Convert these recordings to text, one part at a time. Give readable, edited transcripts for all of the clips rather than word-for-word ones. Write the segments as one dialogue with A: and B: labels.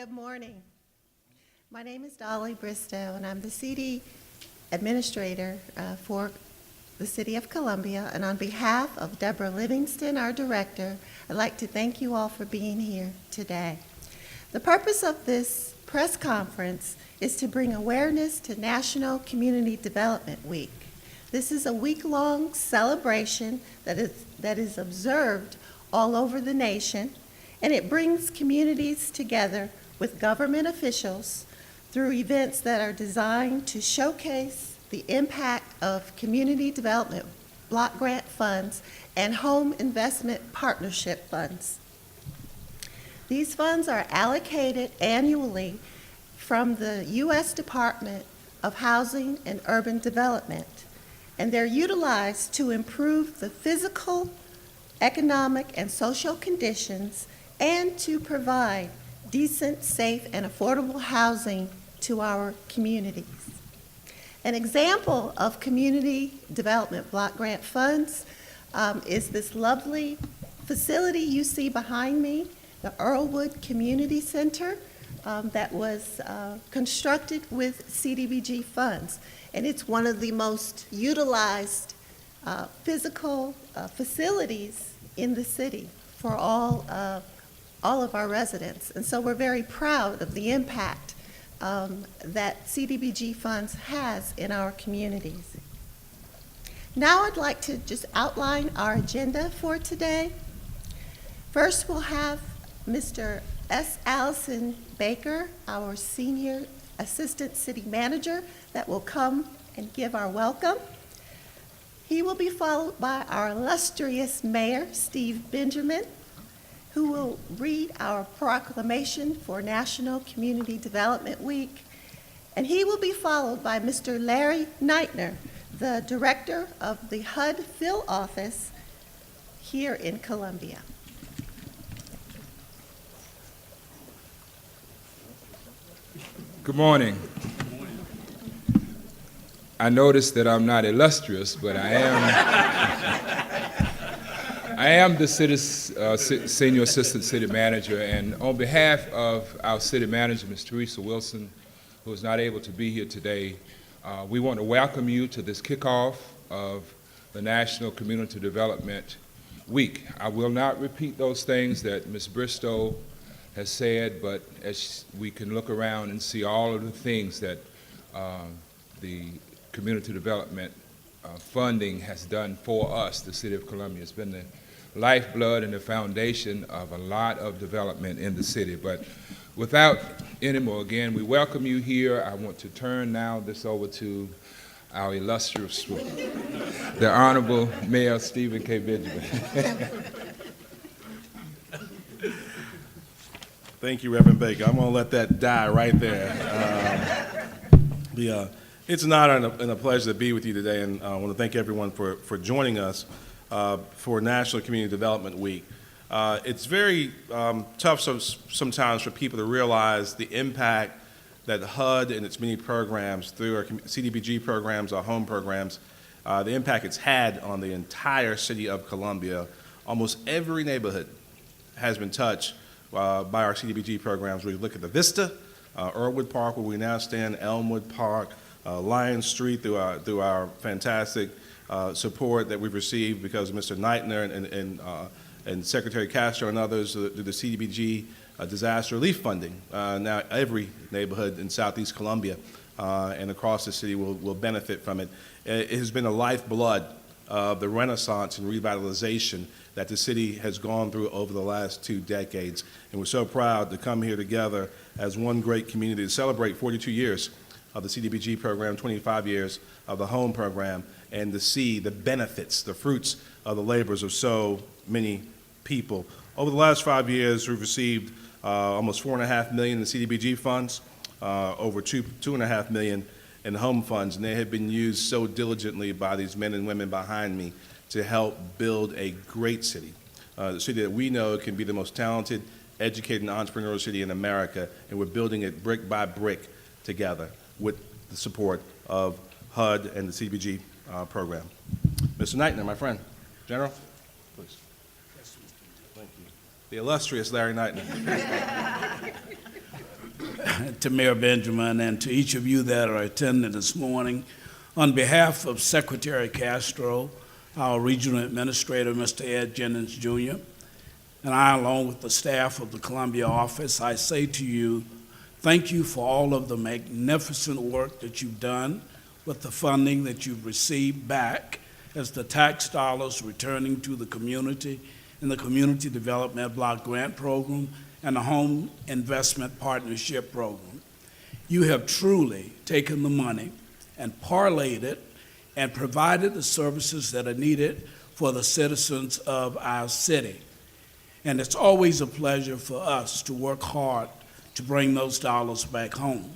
A: Good morning. My name is Dolly Bristow, and I'm the CD Administrator for the City of Columbia. And on behalf of Deborah Livingston, our Director, I'd like to thank you all for being here today. The purpose of this press conference is to bring awareness to National Community Development Week. This is a week-long celebration that is observed all over the nation, and it brings communities together with government officials through events that are designed to showcase the impact of community development block grant funds and home investment partnership funds. These funds are allocated annually from the U.S. Department of Housing and Urban Development, and they're utilized to improve the physical, economic, and social conditions and to provide decent, safe, and affordable housing to our communities. An example of community development block grant funds is this lovely facility you see behind me, the Earlewood Community Center that was constructed with CDBG funds. And it's one of the most utilized physical facilities in the city for all of our residents. And so we're very proud of the impact that CDBG funds has in our communities. Now I'd like to just outline our agenda for today. First, we'll have Mr. S. Allison Baker, our Senior Assistant City Manager, that will come and give our welcome. He will be followed by our illustrious Mayor, Steve Benjamin, who will read our proclamation for National Community Development Week. And he will be followed by Mr. Larry Neitner, the Director of the HUD Field Office here in Columbia.
B: Good morning. I noticed that I'm not illustrious, but I am the city's Senior Assistant City Manager, and on behalf of our City Manager, Ms. Teresa Wilson, who is not able to be here today, we want to welcome you to this kickoff of the National Community Development Week. I will not repeat those things that Ms. Bristow has said, but as we can look around and see all of the things that the community development funding has done for us, the City of Columbia. It's been the lifeblood and the foundation of a lot of development in the city. But without any more, again, we welcome you here. I want to turn now this over to our illustrious, the Honorable Mayor Stephen K. Benjamin.
C: Thank you, Reverend Baker. I'm going to let that die right there. It's an honor and a pleasure to be with you today, and I want to thank everyone for joining us for National Community Development Week. It's very tough sometimes for people to realize the impact that HUD and its many programs, through our CDBG programs, our home programs, the impact it's had on the entire city of Columbia. Almost every neighborhood has been touched by our CDBG programs. We look at the Vista, Earlewood Park, where we now stand, Earlewood Park, Lion Street, through our fantastic support that we've received because of Mr. Neitner and Secretary Castro and others through the CDBG disaster relief funding. Now every neighborhood in Southeast Columbia and across the city will benefit from it. It has been a lifeblood of the renaissance and revitalization that the city has gone through over the last 2 decades. And we're so proud to come here together as one great community to celebrate 42 years of the CDBG program, 25 years of the home program, and to see the benefits, the fruits of the labors of so many people. Over the last 5 years, we've received almost $4.5 million in CDBG funds, over $2.5 million in home funds, and they have been used so diligently by these men and women behind me to help build a great city, the city that we know can be the most talented, educated, and entrepreneurial city in America, and we're building it brick by brick together with the support of HUD and the CDBG program. Mr. Neitner, my friend. General, please. Thank you. The illustrious Larry Neitner.
D: to Mayor Benjamin and to each of you that are attending this morning. On behalf of Secretary Castro, our regional administrator, Mr. Ed Jennings Jr., and I, along with the staff of the Columbia office, I say to you, thank you for all of the magnificent work that you've done with the funding that you've received back as the tax dollars returning to the community in the Community Development Block Grant Program and the Home Investment Partnership Program. You have truly taken the money and parlayed it and provided the services that are needed for the citizens of our city. And it's always a pleasure for us to work hard to bring those dollars back home.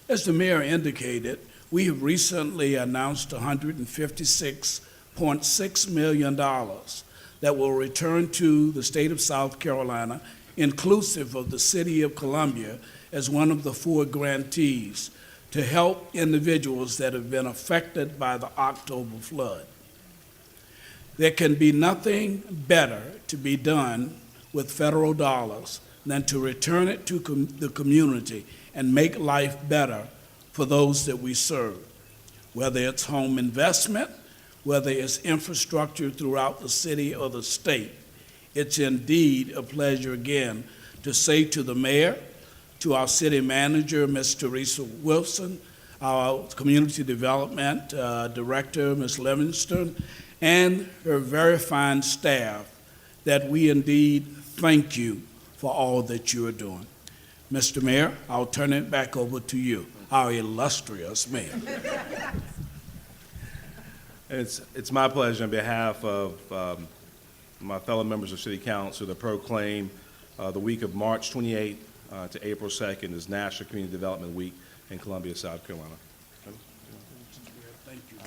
D: As the mayor indicated, we have recently announced $156.6 million that will return to the state of South Carolina, inclusive of the city of Columbia, as one of the 4 grantees to help individuals that have been affected by the October flood. There can be nothing better to be done with federal dollars than to return it to the community and make life better for those that we serve, whether it's home investment, whether it's infrastructure throughout the city or the state. It's indeed a pleasure again to say to the mayor, to our city manager, Ms. Teresa Wilson, our community development director, Ms. Livingston, and her very fine staff, that we indeed thank you for all that you are doing. Mr. Mayor, I'll turn it back over to you, our illustrious mayor.
C: It's my pleasure on behalf of my fellow members of City Council to proclaim the week of March 28th to April 2nd is National Community Development Week in Columbia, South Carolina.
D: Thank you.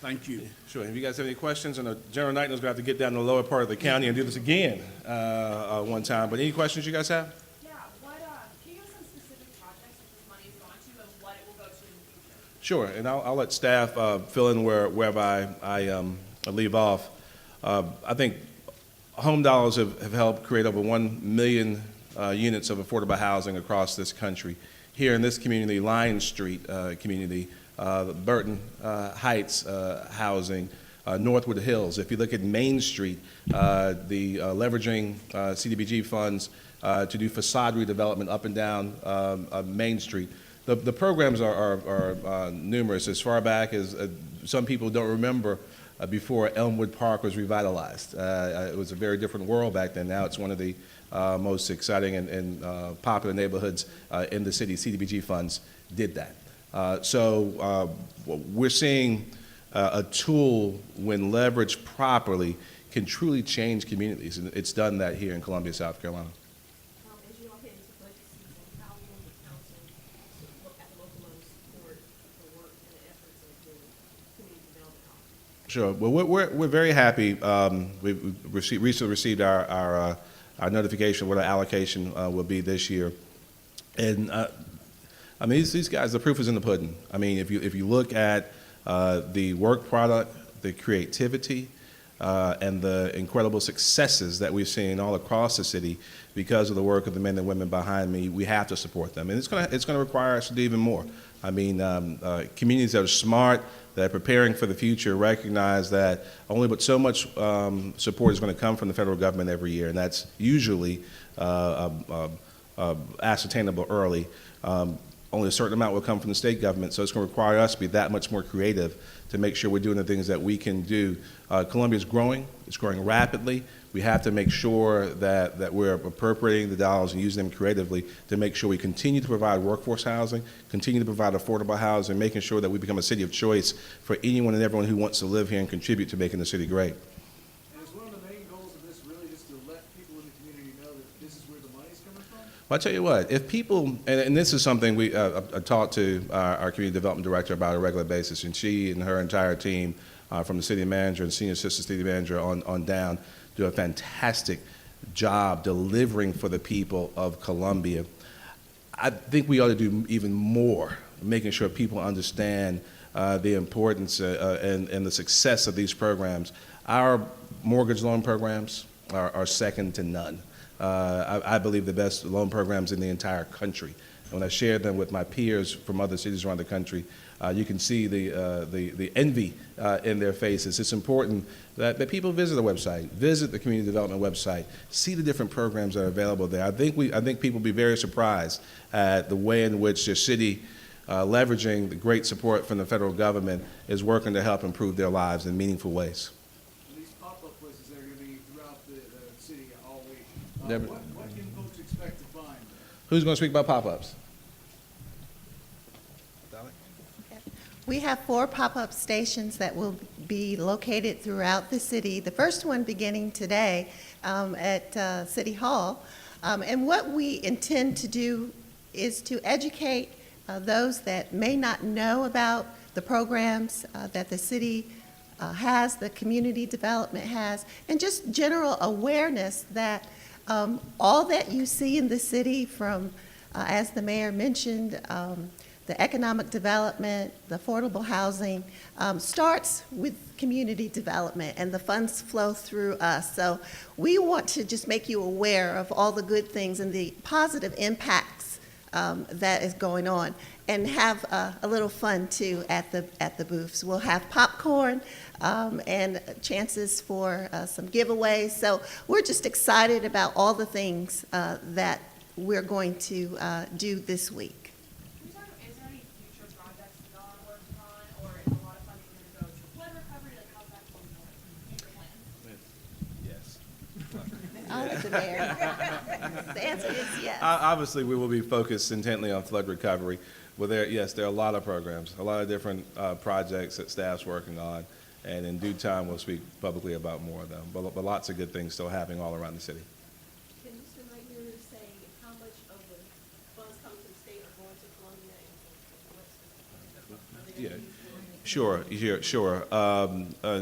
D: Thank you.
C: Sure. If you guys have any questions, I know General Knight is going to have to get down to the lower part of the county and do this again one time. But any questions you guys have?
E: Yeah, can you give some specific projects that this money has gone to and what it will go to in the future?
C: Sure, and I'll let staff fill in wherever I leave off. I think home dollars have helped create over 1 million units of affordable housing across this country. Here in this community, Lion Street community, Burton Heights housing, Northwood Hills. If you look at Main Street, the leveraging CDBG funds to do facade redevelopment up and down Main Street. The programs are numerous. As far back as some people don't remember before Earlewood Park was revitalized. It was a very different world back then. Now it's one of the most exciting and popular neighborhoods in the city. CDBG funds did that. So we're seeing a tool, when leveraged properly, can truly change communities, and it's done that here in Columbia, South Carolina.
E: As you all head into budget season, how will the council look at the local level support the work and the efforts of the community development office?
C: Sure. Well, we're very happy. We've recently received our notification of what our allocation will be this year, and I mean these guys. The proof is in the pudding. I mean, if you look at the work product, the creativity, and the incredible successes that we've seen all across the city because of the work of the men and women behind me, we have to support them, and it's gonna require us to do even more. I mean, communities that are smart, that are preparing for the future, recognize that only but so much support is going to come from the federal government every year, and that's usually ascertainable early. Only a certain amount will come from the state government, so it's going to require us to be that much more creative to make sure we're doing the things that we can do. Columbia is growing. It's growing rapidly. We have to make sure that we're appropriating the dollars and using them creatively to make sure we continue to provide workforce housing, continue to provide affordable housing, making sure that we become a city of choice for anyone and everyone who wants to live here and contribute to making the city great.
F: And is one of the main goals of this really just to let people in the community know that this is where the money's coming from?
C: Well, I tell you what, if people, and this is something we I talk to our community development director about on a regular basis, and she and her entire team from the city manager and senior assistant city manager on down do a fantastic job delivering for the people of Columbia. I think we ought to do even more, making sure people understand the importance and the success of these programs. Our mortgage loan programs are second to none. I believe the best loan programs in the entire country. And when I share them with my peers from other cities around the country, you can see the envy in their faces. It's important that people visit the website, visit the community development website, see the different programs that are available there. I think people will be very surprised at the way in which their city, leveraging the great support from the federal government, is working to help improve their lives in meaningful ways.
F: And these pop-up places that are gonna be throughout the city all week.
C: Never-
F: What can folks expect to find?
C: Who's going to speak about pop-ups?
A: We have 4 pop-up stations that will be located throughout the city. The first one beginning today at City Hall. And what we intend to do is to educate those that may not know about the programs that the city has, the community development has, and just general awareness that all that you see in the city from, as the mayor mentioned, the economic development, the affordable housing, starts with community development, and the funds flow through us. So we want to just make you aware of all the good things and the positive impacts that is going on, and have a little fun too at the booths. We'll have popcorn and chances for some giveaways. So we're just excited about all the things that we're going to do this week.
G: Is there any future projects that y'all are working on, or is a lot of funding going to go to flood recovery? Like, how's that going to future plans?
C: Yes.
A: I'll let the mayor. The answer is yes.
C: Obviously, we will be focused intently on flood recovery. Well, there are a lot of programs, a lot of different projects that staff's working on, and in due time, we'll speak publicly about more of them. But lots of good things still happening all around the city.
E: Can Mr. Lightner say how much of the funds coming to the state are going to Columbia and what's?
C: Yeah, sure.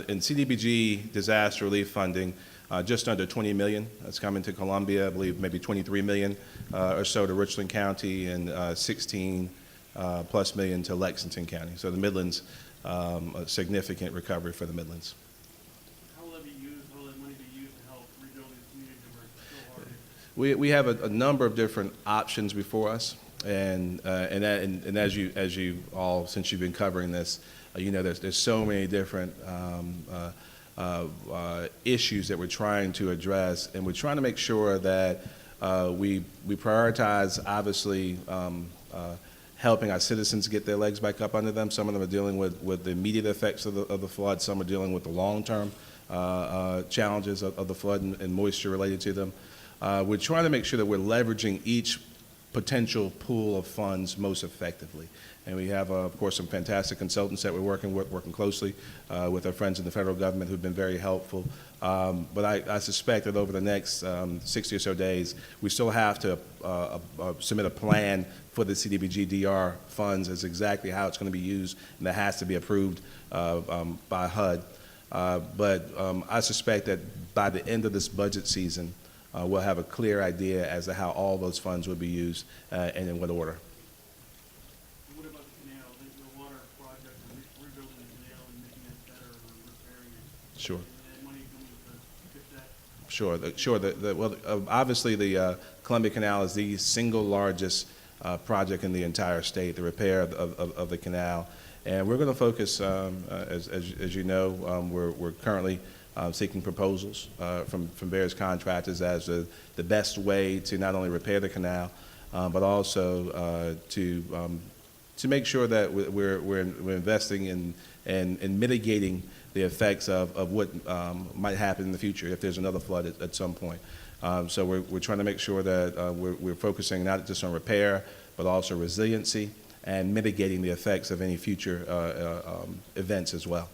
C: In CDBG disaster relief funding, just under 20 million that's coming to Columbia. I believe maybe 23 million or so to Richland County, and 16 plus million to Lexington County. So the Midlands, a significant recovery for the Midlands.
F: How will that be used? How will that money be used to help rebuild these communities that were so hard?
C: We have a number of different options before us, and as you all, since you've been covering this, you know there's so many different issues that we're trying to address, and we're trying to make sure that we prioritize, obviously, helping our citizens get their legs back up under them. Some of them are dealing with the immediate effects of the flood. Some are dealing with the long-term challenges of the flood and moisture related to them. We're trying to make sure that we're leveraging each potential pool of funds most effectively. And we have, of course, some fantastic consultants that we're working closely with our friends in the federal government who've been very helpful. But I suspect that over the next 60 or so days, we still have to submit a plan for the CDBG-DR funds as exactly how it's going to be used, and that has to be approved by HUD. But I suspect that by the end of this budget season, we'll have a clear idea as to how all those funds will be used and in what order.
F: What about the canal, the water project, and rebuilding the canal and making it better or repairing it?
C: Sure.
F: And money coming to fix that?
C: Sure. Obviously, the Columbia Canal is the single largest project in the entire state, the repair of the canal. And we're going to focus, as you know, we're currently seeking proposals from various contractors as the best way to not only repair the canal, but also to make sure that we're investing in mitigating the effects of what might happen in the future if there's another flood at some point. So we're trying to make sure that we're focusing not just on repair, but also resiliency and mitigating the effects of any future events as well.